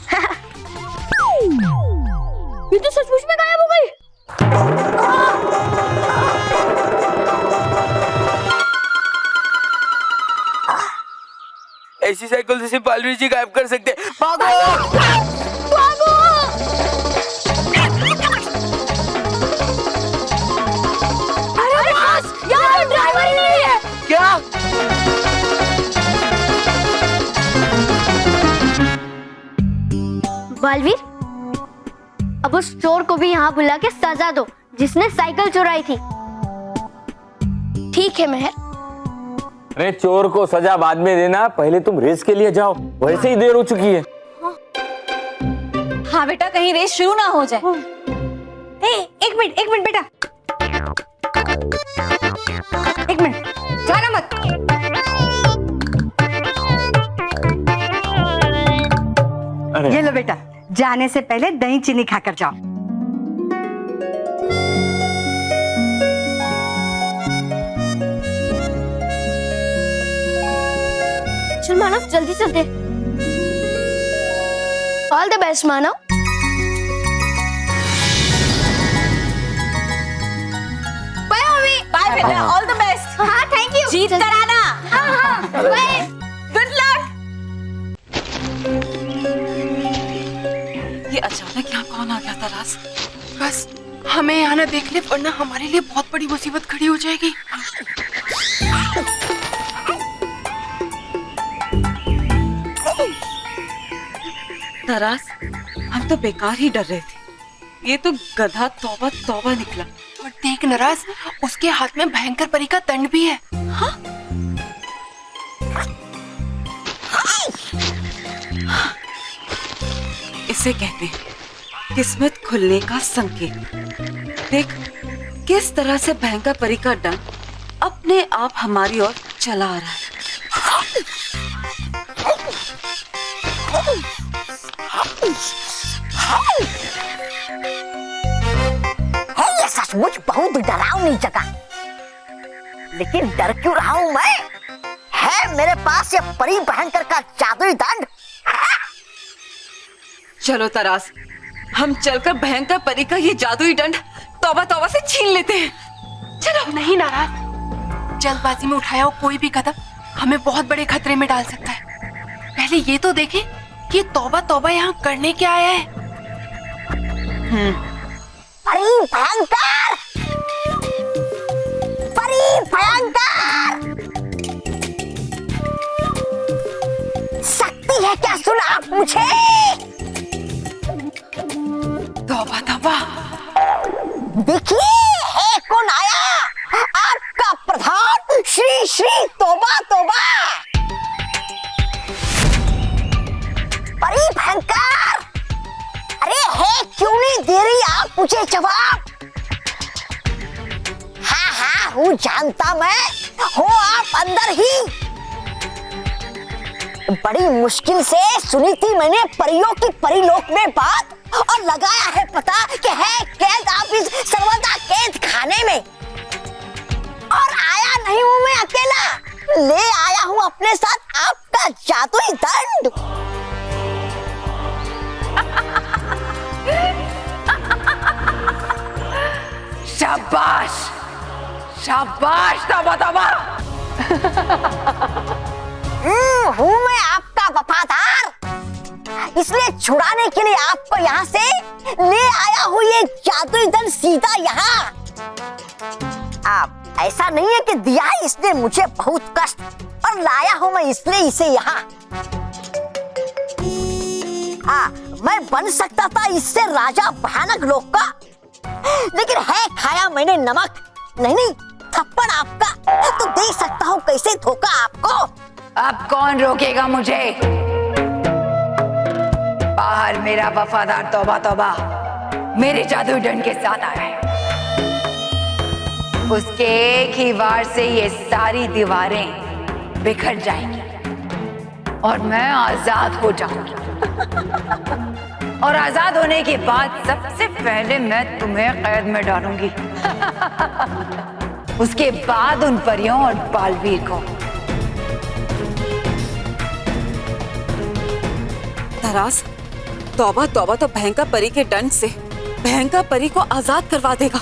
ये तो सचमुच में गायब हो गई। ऐसी साइकिल से सिर्फ बालवीर जी गायब कर सकते। भागो! भागो! अरे बॉस, यहाँ तो ड्राइवर ही नहीं है। क्या? बालवीर, अब उस चोर को भी यहाँ बुला के सजा दो जिसने साइकिल चुराई थी। ठीक है मेहर। अरे चोर को सजा बाद में देना, पहले तुम रेस के लिए जाओ, वैसे ही देर हो चुकी है। हाँ बेटा, कहीं रेस शुरू ना हो जाए। एक मिनट बेटा, एक मिनट, जाना मत। ये लो बेटा, जाने से पहले दही चीनी खाकर जाओ। चल मानव जल्दी चलते। All the best Manav. Bye mummy. Bye बेटा, ऑल द बेस्ट। हाँ थैंक यू। जीत कर आना। हाँ हाँ बाय। Good luck. ये अचानक यहाँ कौन आ गया तरास? बस हमें यहाँ ना देख ले, वरना हमारे लिए बहुत बड़ी मुसीबत खड़ी हो जाएगी। तरास, हम तो बेकार ही डर रहे थे। ये तो गधा तौबा तौबा निकला। और देख नराज, उसके हाथ में भयंकर परी का दंड भी है। हाँ? इसे कहते हैं किस्मत खुलने का संकेत। देख किस तरह से भयंकर परी का दंड अपने आप हमारी ओर चला आ रहा है। है ये सचमुच बहुत डरावनी जगह, लेकिन डर क्यों रहा हूँ मैं? है मेरे पास ये परी भयंकर का जादुई दंड। चलो तरास, हम चलकर भयंकर परी का ये जादुई दंड तौबा तौबा से छीन लेते हैं। चलो। नहीं नाराज, जल्दबाजी में उठाया हुआ कोई भी कदम हमें बहुत बड़े खतरे में डाल सकता है। पहले ये तो देखें कि तौबा तौबा यहाँ करने क्या आया है। परी भयंकर, परी भयंकर, शक्ति है क्या? सुना आप मुझे? तौबा तौबा। देखिए है कौन आया, आपका प्रधान श्री श्री तौबा तौबा। परी भयंकर, अरे है क्यों नहीं दे रही आप मुझे जवाब? हाँ हाँ हूँ जानता मैं, हो आप अंदर ही। बड़ी मुश्किल से सुनी थी मैंने परियों की परिलोक में बात, और लगाया है पता कि है कैद आप इस सर्वदा कैद खाने में। और आया नहीं हूँ मैं अकेला, ले आया हूँ अपने साथ आपका जादुई दंड। शाबाश, शाबाश तौबा तौबा। हूँ मैं आपका वफादार, इसलिए छुड़ाने के लिए आपको यहाँ से ले आया हूँ ये जादुई दंड सीधा यहाँ। आप ऐसा नहीं है कि दिया है इसने मुझे बहुत कष्ट, और लाया हूँ मैं इसलिए इसे यहाँ। हाँ मैं बन सकता था इससे राजा भयानक लोक का, लेकिन है खाया मैंने नमक, नहीं थप्पड़ आपका, तो देख सकता हूँ कैसे धोखा आपको। अब कौन रोकेगा मुझे? बाहर मेरा वफादार तौबा तौबा मेरे जादुई दंड के साथ आया है। उसके एक ही वार से ये सारी दीवारें बिखर जाएंगी और मैं आजाद हो जाऊंगी। और आजाद होने के बाद सबसे पहले मैं तुम्हें कैद में डालूंगी। उसके बाद उन परियों और बालवीर को। तरास, तौबा तौबा तो भयंकर परी के दंड से भयंकर परी को आजाद करवा देगा,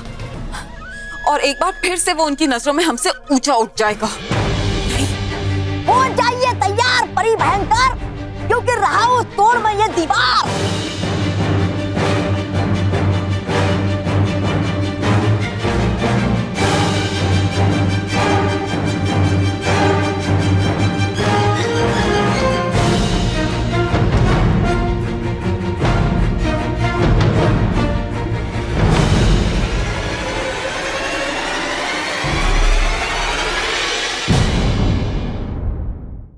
और एक बार फिर से वो उनकी नजरों में हमसे ऊंचा उठ जाएगा। हो जाइए तैयार परी भयंकर, क्योंकि रहा हूँ तोड़ में ये दीवार।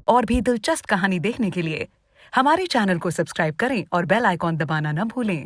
और भी दिलचस्प कहानी देखने के लिए हमारे चैनल को सब्सक्राइब करें और बेल आइकॉन दबाना न भूलें।